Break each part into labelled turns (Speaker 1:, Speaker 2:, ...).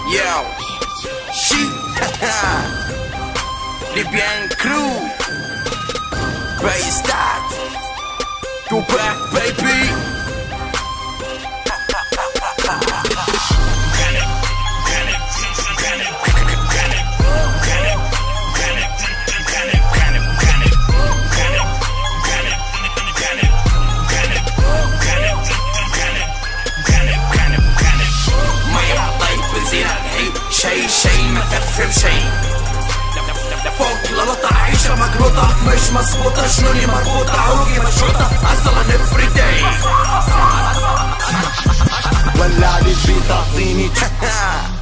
Speaker 1: Yo, she, Libyan crew, Bass start, go back baby. شي ما تفهم شي فوق للطة عيشة مقلوطة مش مظبوطة شنوني مربوطة عروقي مشروطة اصلا افري داي
Speaker 2: ولع لي البيت اعطيني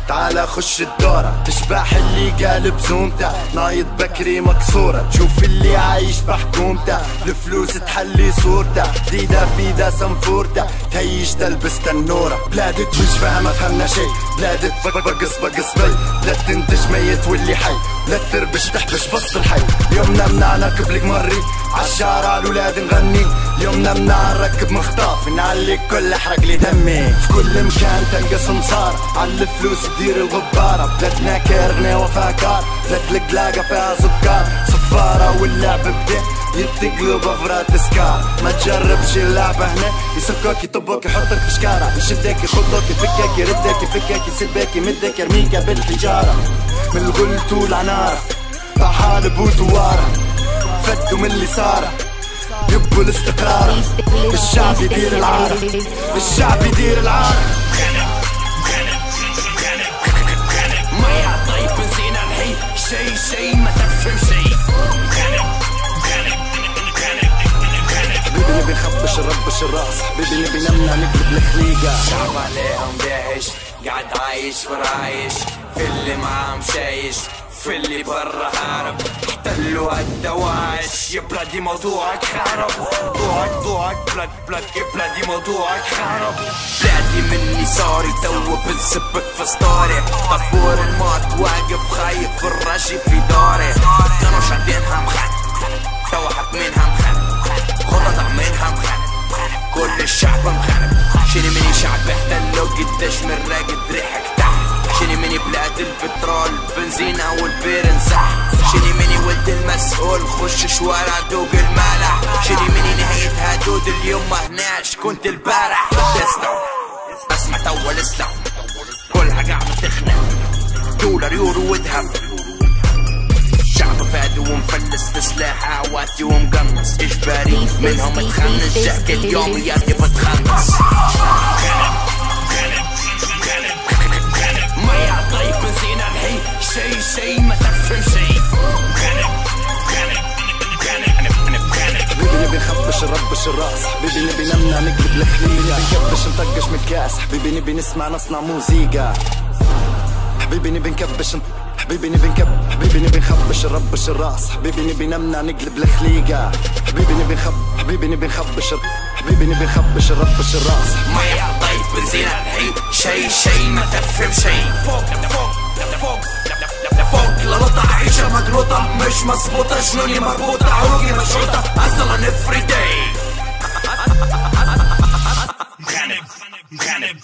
Speaker 2: تعال خش الدورة تشبح اللي قالب زومته نايض بكري مكسورة تشوف اللي عايش بحكومته الفلوس تحلي صورته ديدا فيدا سنفورته تهيج تلبس تنورة بلادك مش فاهمة فهمنا شي بلادك بقص بي لا تنتج ميت واللي حي لا تربش تحبش بسط الحي اليوم نمنا نركب مري عالشارع الولاد نغني اليوم نمنا نركب مخطاف نعلي كل حرق لي دمي في كل مكان تلقى سمسار عالفلوس تدير الغبارة بلادنا كيرغني وفاكار بلاد القلاقة فيها سكر صفارة واللعب بدا يتقلب افراد سكار ما تجربش اللعبة هنا يسكوك يطبوك يحطك في شكارة يشدك يخضوك يفكك يردك يفكك يسبك يمدك يرميك بالحجارة من الغلط والعنارة طحالب ودوارة فدوا من اللي صار يبوا الاستقرار الشعب يدير العارة الشعب يدير العارة
Speaker 1: ميا طيب بنزين الحي شي ما تفهم شي
Speaker 2: حبيبي نبي نخبش نربش الراس حبيبي نبي نمنا نقلب الخليقة
Speaker 1: شعب عليهم داعش قاعد عايش ورايش في اللي معاهم شايش في اللي برا هارب احتلوا الدواعش يا بلادي موضوعك خرب ضوعك بلاد يا بلادي موضوعك خرب بلادي مني صاري تو بنسبك في ستاري طابور الموت واقف خايف الرجي في داري كانوا شادينها مخن تو حاكمينها مخن خطط عاملينها مخن كل الشعب مخن شيني مني شعب احتلوا قداش من راقد ريحك تحت شيني مني بلاد البترول بنزينة والبير انزح شيني مني ولد المسؤول خش شوارع دوق المالح شيني مني نهاية هدود اليوم ما هناش كنت البارح تسلم اسمع تو الاسلام كلها قاعدة تخنق دولار يورو وذهب شعب فادي ومفلس في سلاح عواتي ومقنص اجباري منهم تخنس جاك اليوم ياتي بتخنص ميا طيب بنزين الحي شي ما تفهم شي
Speaker 2: حبيبي نبي نخبش نربش الراس حبيبي نبي نمنا نقلب الخليقة نكبش نطقش من الكاس حبيبي نبي نسمع نصنع موسيقى حبيبي نبي نكبش حبيبي نبي نخبش نربش الراس حبيبي نبي نمنا نقلب الخليقة حبيبي نبي نخبش نربش الراس
Speaker 1: ميا طيب بنزين الحي شي ما تفهم شي فوق للطة عيشة مقلوطة مش مظبوطة شنوني مربوطة عروقي مشروطة اصلا افري داي مخانب